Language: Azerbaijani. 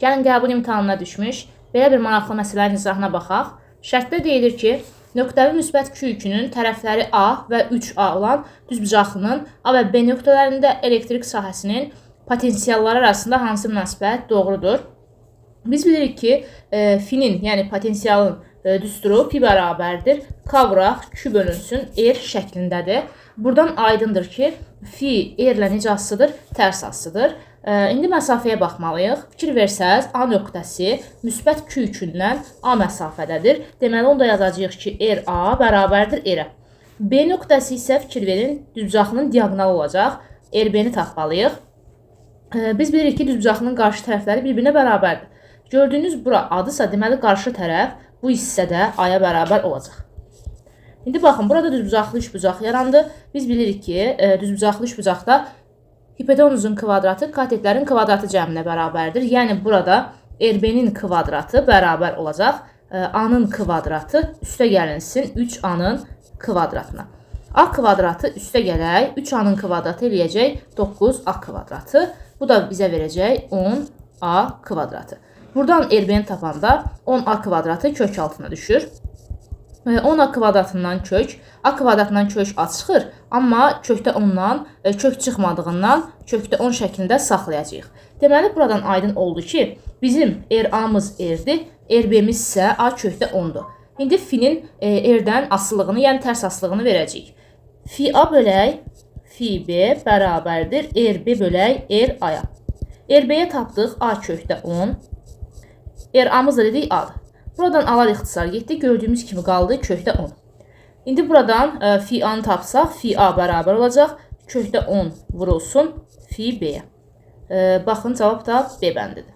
Gəlin qəbul imtahanına düşmüş belə bir maraqlı məsələnin izahına baxaq. Şərtdə deyilir ki, nöqtəvi müsbət Q yükünün tərəfləri A və 3A olan düzbucaqlının A və B nöqtələrində elektrik sahəsinin potensialları arasında hansı münasibət doğrudur? Biz bilirik ki, F-nin, yəni potensialın düsturu pi bərabərdir. K vuraq, Q bölünsün, R şəklindədir. Buradan aydındır ki, F R ilə necə asılıdır? Tərs asılıdır. İndi məsafəyə baxmalıyıq. Fikir versəz, A nöqtəsi müsbət Q yükündən A məsafədədir. Deməli, onda yazacağıq ki, RA bərabərdir R-ə. B nöqtəsi isə fikir verin, düzbucaqlının diaqonalı olacaq. RB-ni tapmalıyıq. Biz bilirik ki, düzbucaqlının qarşı tərəfləri bir-birinə bərabərdir. Gördüyünüz bura adısa, deməli, qarşı tərəf bu hissədə A-ya bərabər olacaq. İndi baxın, burada düzbucaqlı üçbucaq yarandı. Biz bilirik ki, düzbucaqlı üçbucaqda hipotenuzun kvadratı katetlərin kvadratı cəminə bərabərdir. Yəni, burada RB-nin kvadratı bərabər olacaq. A-nın kvadratı üstə gəlinsin 3A-nın kvadratına. A kvadratı üstə gələk, 3A-nın kvadratı eləyəcək 9A kvadratı. Bu da bizə verəcək 10A kvadratı. Buradan RB-ni tapanda 10A kvadratı kök altına düşür. 10A kvadratından kök, A kvadratından kök az çıxır, amma kökdə 10-dan kök çıxmadığından kökdə 10 şəklində saxlayacağıq. Deməli, buradan aydın oldu ki, bizim RA-mız R-dir, RB-miz isə A kökdə 10-dur. İndi F-nin R-dən asılılığını, yəni tərs asılılığını verəcəyik. F-A bölək F-B bərabərdir RB bölək R-A-ya. RB-yə tapdıq A kökdə 10, R-A-mız da dedik A-dır. Buradan alar ixtisar getdi. Gördüyümüz kimi qaldı kökdə 10. İndi buradan F-A-nı tapsaq, F-A bərabər olacaq. Kökdə 10 vurulsun F-B-yə. Baxın, cavab da B bəndidir.